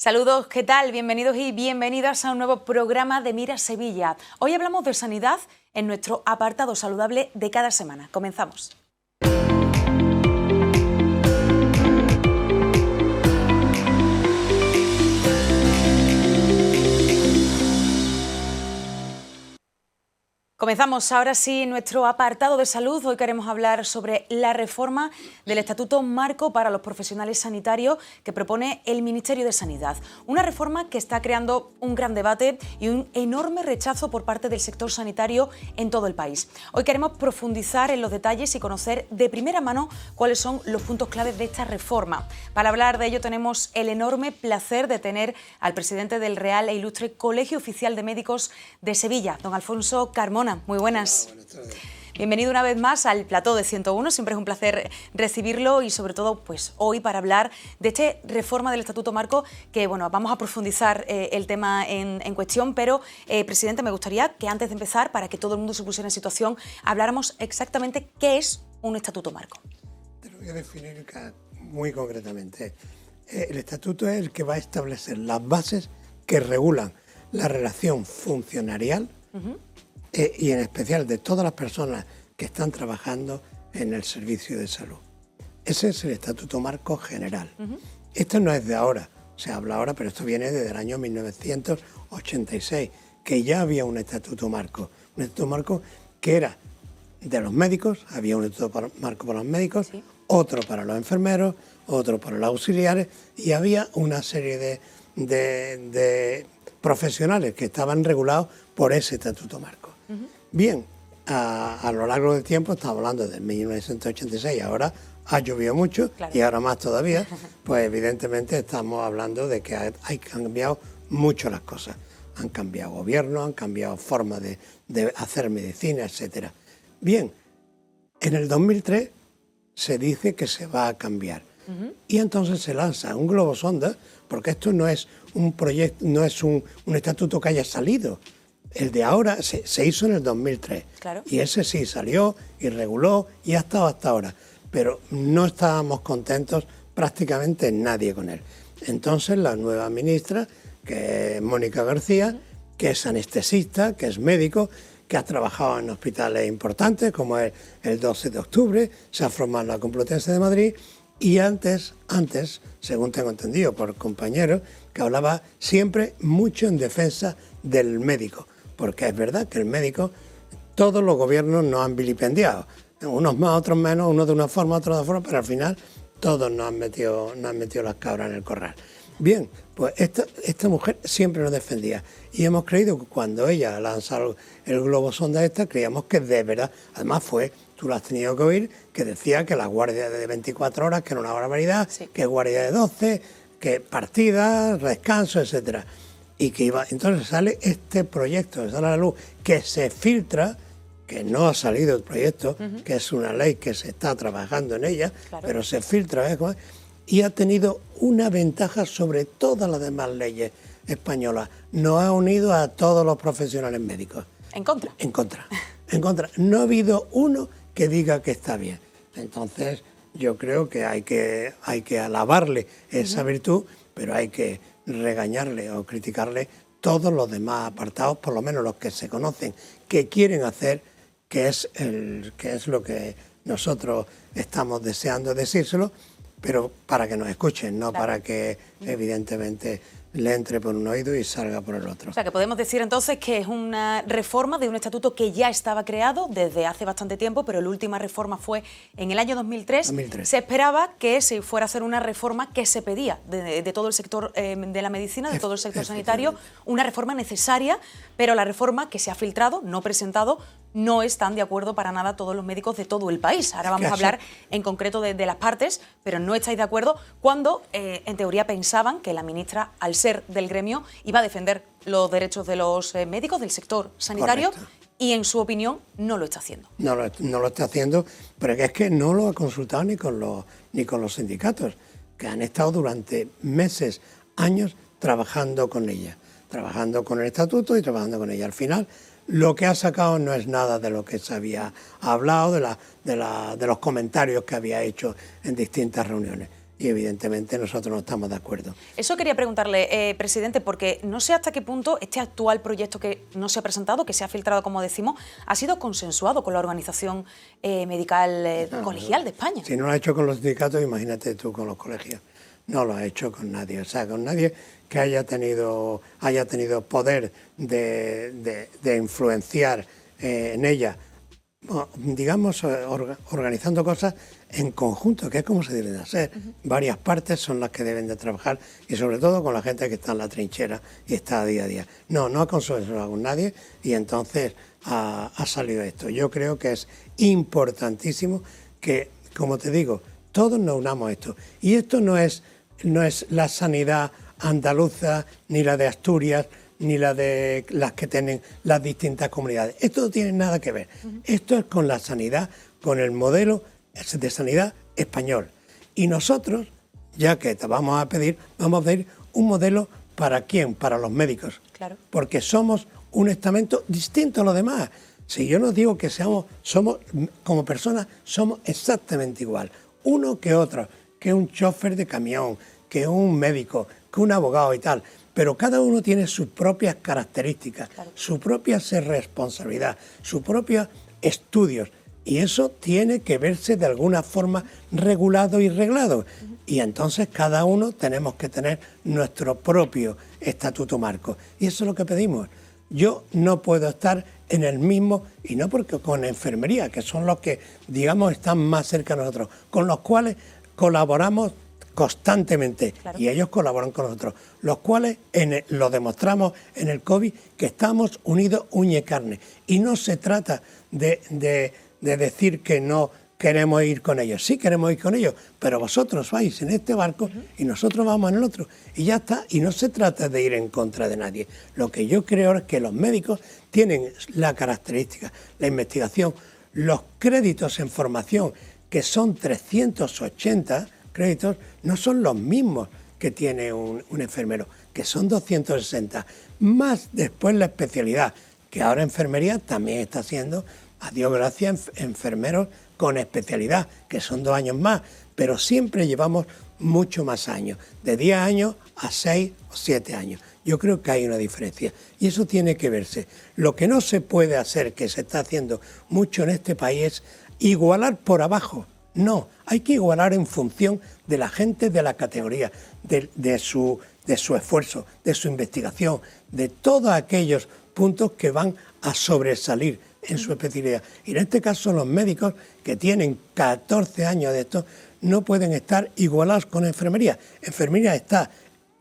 Saludos, ¿qué tal? Bienvenidos y bienvenidas a un nuevo programa de Mira Sevilla. Hoy hablamos de sanidad en nuestro apartado saludable de cada semana. Comenzamos. Comenzamos ahora sí nuestro apartado de salud. Hoy queremos hablar sobre la reforma del Estatuto Marco para los Profesionales Sanitarios que propone el Ministerio de Sanidad. Una reforma que está creando un gran debate y un enorme rechazo por parte del sector sanitario en todo el país. Hoy queremos profundizar en los detalles y conocer de primera mano cuáles son los puntos claves de esta reforma. Para hablar de ello tenemos el enorme placer de tener al presidente del Real e Ilustre Colegio Oficial de Médicos de Sevilla, don Alfonso Carmona. Muy buenas. Hola, buenas tardes. Bienvenido una vez más al plató de 101, siempre es un placer recibirlo y sobre todo pues hoy para hablar de esta reforma del Estatuto Marco que bueno, vamos a profundizar el tema en cuestión, pero presidente, me gustaría que antes de empezar, para que todo el mundo se pusiera en situación, habláramos exactamente qué es un Estatuto Marco. Te lo voy a definir muy concretamente. El Estatuto es el que va a establecer las bases que regulan la relación funcionarial y en especial de todas las personas que están trabajando en el servicio de salud. Ese es el Estatuto Marco General. Esto no es de ahora, se habla ahora, pero esto viene desde el año 1986, que ya había un Estatuto Marco que era de los médicos, había un Estatuto Marco para los médicos, sí, otro para los enfermeros, otro para los auxiliares, y había una serie de profesionales que estaban regulados por ese Estatuto Marco. Bien, a lo largo del tiempo, estamos hablando de 1986, ahora ha llovido mucho, claro, y ahora más todavía, pues evidentemente estamos hablando de que hay cambiado mucho las cosas. Han cambiado gobiernos, han cambiado formas de hacer medicina, etc. Bien, en el 2003 se dice que se va a cambiar. Y entonces se lanza un globo sonda, porque esto no es un proyecto, no es un estatuto que haya salido. El de ahora se hizo en el 2003, claro, y ese sí salió y reguló y ha estado hasta ahora, pero no estábamos contentos prácticamente nadie con él. Entonces la nueva ministra, que es Mónica García, que es anestesista, que es médico, que ha trabajado en hospitales importantes como el 12 de octubre, se ha formado en la Complutense de Madrid y antes, según tengo entendido por compañeros, que hablaba siempre mucho en defensa del médico. Porque es verdad que el médico, todos los gobiernos nos han vilipendiado, unos más, otros menos, unos de una forma, otros de otra forma, pero al final todos nos han metido las cabras en el corral. Bien, pues esta mujer siempre nos defendía y hemos creído que cuando ella lanzó el globo sonda creíamos que de verdad, además tú lo has tenido que oír, que decía que la guardia de 24 horas, que era una barbaridad, sí, que guardia de 12, que partidas, descanso, etcétera. Y que entonces sale este proyecto, sale a la luz, que se filtra, que no ha salido el proyecto, que es una ley que se está trabajando en ella, claro, pero se filtra, y ha tenido una ventaja sobre todas las demás leyes españolas. Nos ha unido a todos los profesionales médicos. ¿En contra? En contra. En contra. No ha habido uno que diga que está bien. Entonces, yo creo que hay que alabarle esa virtud, pero hay que regañarle o criticarle todos los demás apartados, por lo menos los que se conocen, que quieren hacer, que es lo que nosotros estamos deseando decírselo, pero para que nos escuchen, no, claro, para que evidentemente le entre por un oído y salga por el otro. O sea, que podemos decir entonces que es una reforma de un estatuto que ya estaba creado desde hace bastante tiempo, pero la última reforma fue en el año 2003. Se esperaba que se fuera a hacer una reforma que se pedía de todo el sector de la medicina, de todo el sector sanitario, una reforma necesaria, pero la reforma que se ha filtrado, no presentado, no están de acuerdo para nada todos los médicos de todo el país. Ahora vamos a hablar en concreto de las partes, pero no estáis de acuerdo cuando en teoría pensaban que la ministra, al ser del gremio, iba a defender los derechos de los médicos del sector sanitario. Correcto. Y en su opinión no lo está haciendo. No lo está haciendo, pero es que no lo ha consultado ni con los sindicatos, que han estado durante meses, años trabajando con ella, trabajando con el estatuto y trabajando con ella. Al final, lo que ha sacado no es nada de lo que se había hablado, de los comentarios que había hecho en distintas reuniones. y evidentemente nosotros no estamos de acuerdo. Eso quería preguntarle, presidente, porque no sé hasta qué punto este actual proyecto que no se ha presentado, que se ha filtrado, como decimos, ha sido consensuado con la Organización Medical Colegial de España. Si no lo ha hecho con los sindicatos, imagínate tú con los colegios. No lo ha hecho con nadie, o sea, con nadie que haya tenido poder de influenciar en ella, digamos, organizando cosas en conjunto, que es como se deben de hacer. Varias partes son las que deben de trabajar y sobre todo con la gente que está en la trinchera y está día a día. No ha consensuado con nadie y entonces ha salido esto. Yo creo que es importantísimo que, como te digo, todos nos unamos a esto. Y esto no es la sanidad andaluza, ni la de Asturias, ni la de las que tienen las distintas comunidades. Esto no tiene nada que ver. Esto es con la sanidad, con el modelo de sanidad español. Y nosotros, ya que te vamos a pedir un modelo ¿para quién? Para los médicos. Claro. Porque somos un estamento distinto a los demás. Si yo no digo que somos como personas, somos exactamente igual. Uno que otro, que un chofer de camión, que un médico, que un abogado y tal. Pero cada uno tiene sus propias características, claro, su propia responsabilidad, sus propios estudios. Y eso tiene que verse de alguna forma regulado y reglado. Y entonces cada uno tenemos que tener nuestro propio estatuto marco. Y eso es lo que pedimos. Yo no puedo estar en el mismo, y no porque con enfermería, que son los que, digamos, están más cerca de nosotros, con los cuales colaboramos constantemente, claro, y ellos colaboran con nosotros, los cuales lo demostramos en el COVID, que estamos unidos uña y carne. Y no se trata de decir que no queremos ir con ellos. Sí queremos ir con ellos, pero vosotros vais en este barco y nosotros vamos en el otro. Y ya está, y no se trata de ir en contra de nadie. Lo que yo creo es que los médicos tienen la característica, la investigación, los créditos en formación, que son 380 créditos, no son los mismos que tiene un enfermero, que son 260, más después la especialidad, que ahora enfermería también está haciendo, a Dios gracias, enfermeros con especialidad, que son 2 años más, pero siempre llevamos mucho más años, de 10 años a 6 o 7 años. Yo creo que hay una diferencia y eso tiene que verse. Lo que no se puede hacer, que se está haciendo mucho en este país, es igualar por abajo. No, hay que igualar en función de la gente de la categoría, de su esfuerzo, de su investigación, de todos aquellos puntos que van a sobresalir en su especialidad. Y en este caso los médicos que tienen 14 años de esto no pueden estar igualados con enfermería. Enfermería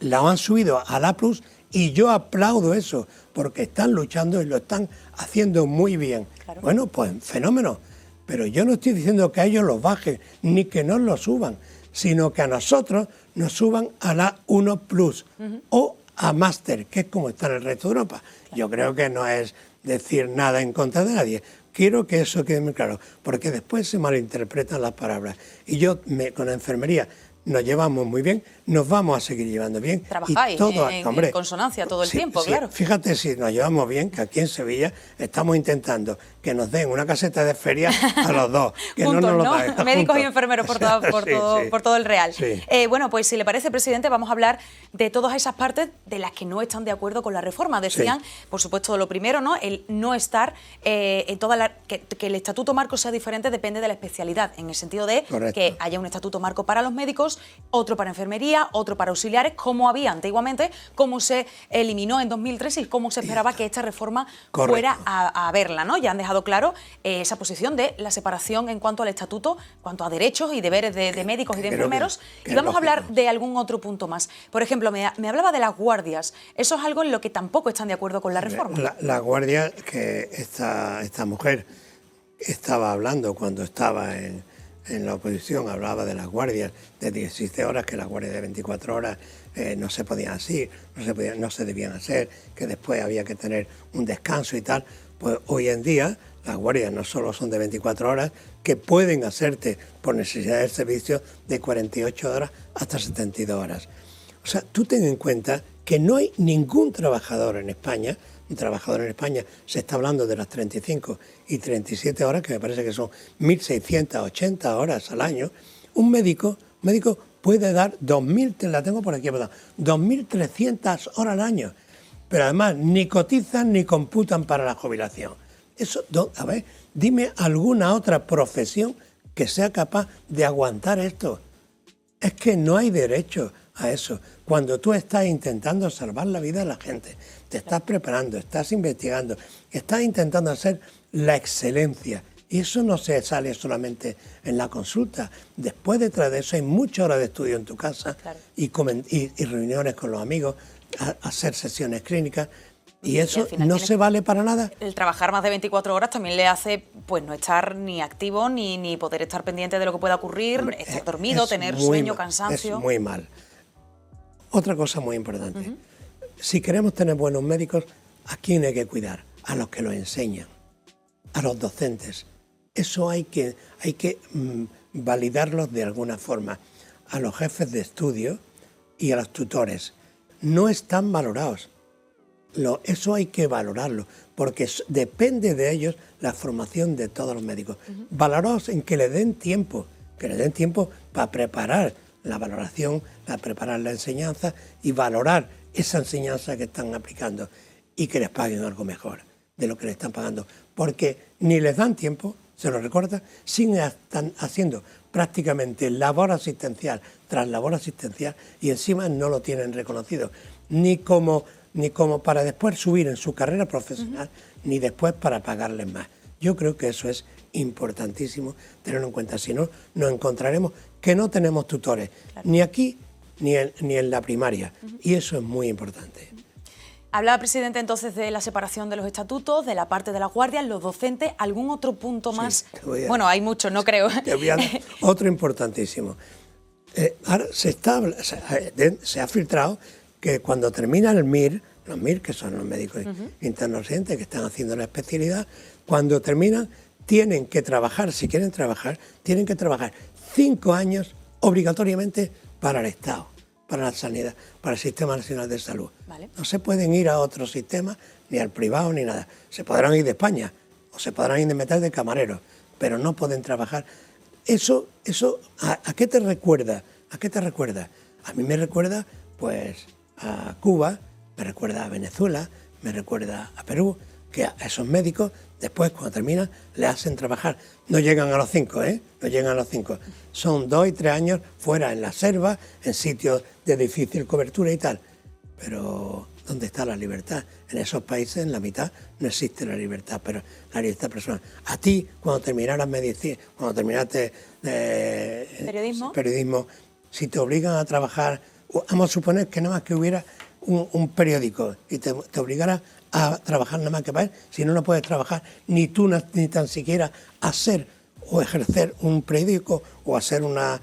la han subido a la Plus y yo aplaudo eso porque están luchando y lo están haciendo muy bien. Claro. Bueno, pues fenómeno. Pero yo no estoy diciendo que a ellos los bajen ni que nos los suban, sino que a nosotros nos suban a la 1 Plus o a Máster, que es como está en el resto de Europa. Claro. Yo creo que no es decir nada en contra de nadie. Quiero que eso quede muy claro, porque después se malinterpretan las palabras. Y yo con la enfermería nos llevamos muy bien, nos vamos a seguir llevando bien. Trabajáis en consonancia todo el tiempo, claro. Fíjate si nos llevamos bien, que aquí en Sevilla estamos intentando que nos den una caseta de feria a los dos. Que juntos, no nos lo paguen. Médicos y enfermeros por todo el Real. Sí. Bueno, pues si le parece, presidente, vamos a hablar de todas esas partes de las que no están de acuerdo con la reforma. Decían, por supuesto, lo primero, ¿no? El no estar en que el estatuto marco sea diferente depende de la especialidad, en el sentido de que haya un estatuto marco para los médicos, otro para enfermería, otro para auxiliares, como había antiguamente, como se eliminó en 2003 y cómo se esperaba que esta reforma fuera a verla, ¿no? Ya han dejado claro esa posición de la separación en cuanto al estatuto, en cuanto a derechos y deberes de médicos y de enfermeros. Y vamos a hablar de algún otro punto más. Por ejemplo, me hablaba de las guardias. Eso es algo en lo que tampoco están de acuerdo con la reforma. La guardia que esta mujer estaba hablando cuando estaba en la oposición, hablaba de las guardias de 17 horas, que las guardias de 24 horas no se podían hacer, no se debían hacer, que después había que tener un descanso y tal. Pues hoy en día las guardias no solo son de 24 horas, que pueden hacerte por necesidad del servicio de 48 horas hasta 72 horas. O sea, tú ten en cuenta que no hay ningún trabajador en España. Un trabajador en España se está hablando de las 35 y 37 horas, que me parece que son 1.680 horas al año. Un médico puede dar 2.000, la tengo por aquí, 2.300 horas al año, pero además ni cotizan ni computan para la jubilación. Eso, a ver, dime alguna otra profesión que sea capaz de aguantar esto. Es que no hay derecho a eso. Cuando tú estás intentando salvar la vida de la gente, te estás preparando, estás investigando, estás intentando hacer la excelencia. Y eso no se sale solamente en la consulta. Después, detrás de eso, hay muchas horas de estudio en tu casa, claro, y reuniones con los amigos, hacer sesiones clínicas. Y eso no se vale para nada. El trabajar más de 24 horas también le hace pues no estar ni activo ni poder estar pendiente de lo que pueda ocurrir, estar dormido, tener sueño, cansancio. Es muy mal. Otra cosa muy importante. Si queremos tener buenos médicos, ¿a quién hay que cuidar? A los que los enseñan, a los docentes. Eso hay que validarlos de alguna forma. A los jefes de estudio y a los tutores. No están valorados. Eso hay que valorarlo, porque depende de ellos la formación de todos los médicos. Valorados en que le den tiempo para preparar la valoración, para preparar la enseñanza y valorar esa enseñanza que están aplicando y que les paguen algo mejor de lo que le están pagando, porque ni les dan tiempo, se lo recuerda, están haciendo prácticamente labor asistencial tras labor asistencial y encima no lo tienen reconocido, ni como para después subir en su carrera profesional, ni después para pagarles más. Yo creo que eso es importantísimo tenerlo en cuenta, si no, nos encontraremos que no tenemos tutores, claro, ni aquí ni en la primaria, y eso es muy importante. Hablaba, presidente, entonces de la separación de los estatutos, de la parte de la guardia, los docentes. ¿Algún otro punto más? Bueno, hay muchos, no creo. Te voy a dar otro importantísimo. Ahora se ha filtrado que cuando termina el MIR, los MIR, que son los médicos internos residentes que están haciendo la especialidad, cuando terminan tienen que trabajar, si quieren trabajar, tienen que trabajar 5 años obligatoriamente para el Estado, para la sanidad, para el Sistema Nacional de Salud. Vale. No se pueden ir a otro sistema, ni al privado, ni nada. Se podrán ir de España, o se podrán ir de meter de camareros, pero no pueden trabajar. Eso ¿a qué te recuerda? ¿A qué te recuerda? A mí me recuerda, pues, a Cuba, me recuerda a Venezuela, me recuerda a Perú, que a esos médicos, después, cuando terminan, le hacen trabajar. No llegan a los 5, No llegan a los 5. Son 2 y 3 años fuera en la selva, en sitios de difícil cobertura y tal. Pero, ¿dónde está la libertad? En esos países, en la mitad, no existe la libertad, pero la libertad personal. A ti, cuando terminaras medicina, cuando terminaste periodismo, si te obligan a trabajar, vamos a suponer que nada más que hubiera un periódico y te obligara a trabajar nada más que para él, si no, no puedes trabajar ni tú ni tan siquiera hacer o ejercer un periódico o hacer una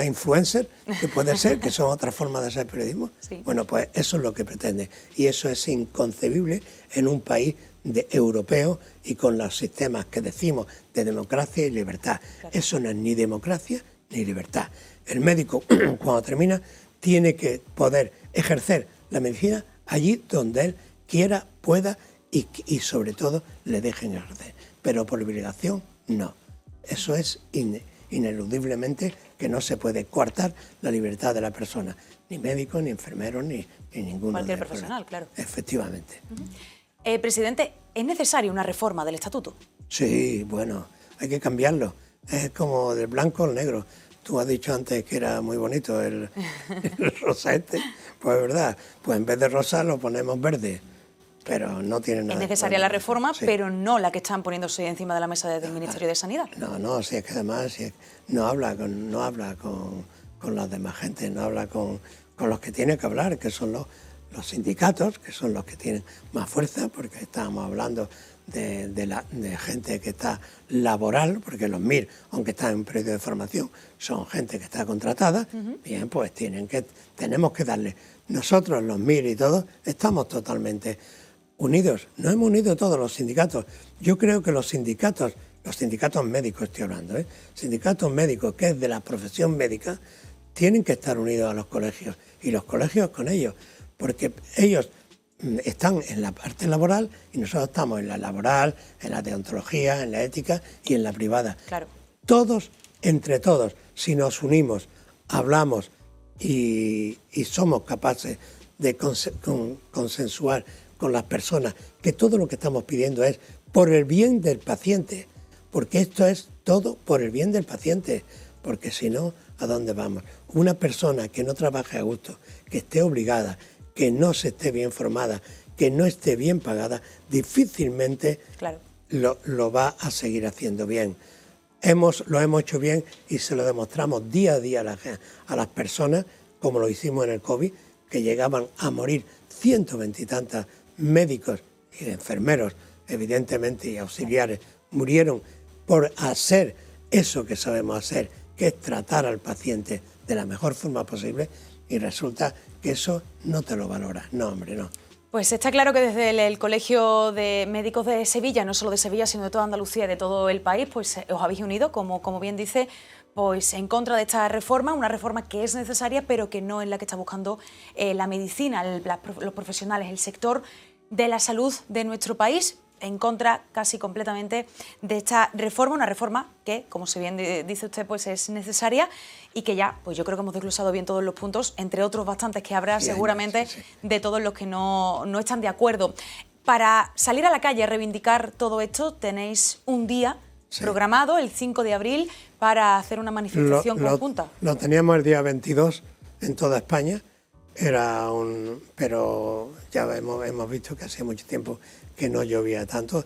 influencer, que puede ser, que son otras formas de hacer periodismo. Sí. Bueno, pues eso es lo que pretende y eso es inconcebible en un país europeo y con los sistemas que decimos de democracia y libertad. Claro. Eso no es ni democracia ni libertad. El médico, cuando termina, tiene que poder ejercer la medicina allí donde él quiera, pueda y sobre todo le dejen ejercer. Pero por obligación, no. Eso es ineludiblemente que no se puede coartar la libertad de la persona, ni médico, ni enfermero, ni ninguno. Cualquier profesional, claro. Efectivamente. Presidente, ¿es necesaria una reforma del estatuto? Sí, bueno, hay que cambiarlo. Es como del blanco al negro. Tú has dicho antes que era muy bonito el rosa este. Pues es verdad, pues en vez de rosa lo ponemos verde. Pero no tiene nada. Es necesaria la reforma, sí, pero no la que están poniéndose encima de la mesa desde el Ministerio de Sanidad. No, si es que además no habla con la demás gente, no habla con los que tiene que hablar, que son los sindicatos, que son los que tienen más fuerza, porque estábamos hablando de gente que está laboral, porque los MIR, aunque están en periodo de formación, son gente que está contratada, bien, pues tenemos que darle. Nosotros, los MIR y todos, estamos totalmente unidos. Nos hemos unido todos los sindicatos. Yo creo que los sindicatos médicos estoy hablando, sindicatos médicos, que es de la profesión médica, tienen que estar unidos a los colegios, y los colegios con ellos, porque ellos están en la parte laboral y nosotros estamos en la laboral, en la deontología, en la ética y en la privada. Claro. Todos, entre todos, si nos unimos, hablamos y somos capaces de consensuar con las personas que todo lo que estamos pidiendo es por el bien del paciente, porque esto es todo por el bien del paciente, porque si no, ¿a dónde vamos? Una persona que no trabaje a gusto, que esté obligada, que no se esté bien formada, que no esté bien pagada, difícilmente lo va a seguir haciendo bien. Lo hemos hecho bien y se lo demostramos día a día a las personas, como lo hicimos en el COVID, que llegaban a morir 120 y tantos médicos y enfermeros, evidentemente, y auxiliares, murieron por hacer eso que sabemos hacer, que es tratar al paciente de la mejor forma posible, y resulta que eso no te lo valora. No, hombre, no. Pues está claro que desde el Colegio de Médicos de Sevilla, no solo de Sevilla, sino de toda Andalucía y de todo el país, pues os habéis unido, como bien dice, pues en contra de esta reforma, una reforma que es necesaria, pero que no es la que está buscando la medicina, los profesionales, el sector de la salud de nuestro país, en contra casi completamente de esta reforma, una reforma que, como se bien dice usted, pues es necesaria y que ya, pues yo creo que hemos desglosado bien todos los puntos, entre otros bastantes que habrá seguramente de todos los que no están de acuerdo. Para salir a la calle a reivindicar todo esto, tenéis un día programado, el 5 de abril, para hacer una manifestación conjunta. Lo teníamos el día 22 en toda España, pero ya hemos visto que hace mucho tiempo que no llovía tanto.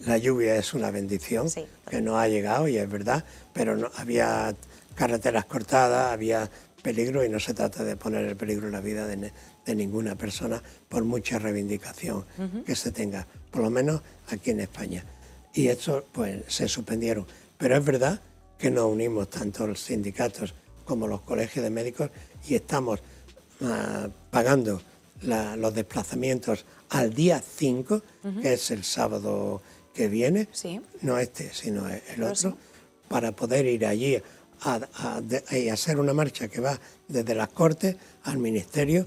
La lluvia es una bendición, que no ha llegado, y es verdad, pero no, había carreteras cortadas, había peligro, y no se trata de poner en peligro la vida de ninguna persona por mucha reivindicación que se tenga, por lo menos aquí en España. Y esto pues se suspendieron. Pero es verdad que nos unimos tanto los sindicatos como los colegios de médicos y estamos pagando los desplazamientos al día 5, que es el sábado que viene, no este, sino el otro, para poder ir allí a hacer una marcha que va desde las Cortes al Ministerio,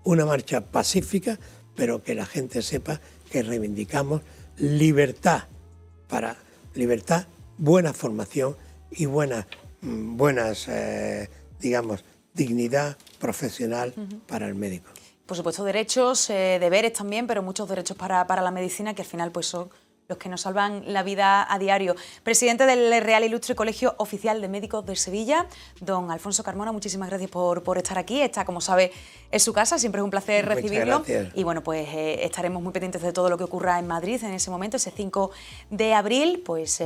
una marcha pacífica, pero que la gente sepa que reivindicamos libertad, buena formación y buenas digamos, dignidad profesional para el médico. Por supuesto, derechos, deberes también, pero muchos derechos para la medicina, que al final pues son los que nos salvan la vida a diario. Presidente del Real Ilustre Colegio Oficial de Médicos de Sevilla, don Alfonso Carmona, muchísimas gracias por estar aquí. Esta, como sabe, es su casa, siempre es un placer recibirlo. Gracias. Y bueno, pues estaremos muy pendientes de todo lo que ocurra en Madrid en ese momento, ese 5 de abril, pues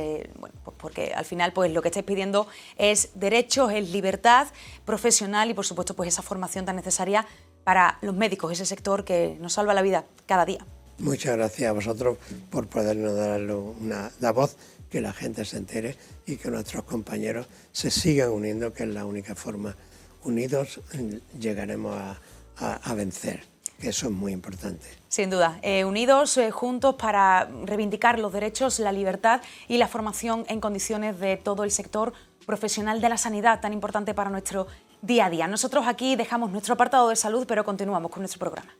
porque al final pues lo que estáis pidiendo es derechos, es libertad profesional y por supuesto pues esa formación tan necesaria para los médicos, ese sector que nos salva la vida cada día. Muchas gracias a vosotros por podernos dar la voz, que la gente se entere y que nuestros compañeros se sigan uniendo, que es la única forma. Unidos llegaremos a vencer, que eso es muy importante. Sin duda, unidos, juntos para reivindicar los derechos, la libertad y la formación en condiciones de todo el sector profesional de la sanidad, tan importante para nuestro día a día. Nosotros aquí dejamos nuestro apartado de salud, pero continuamos con nuestro programa.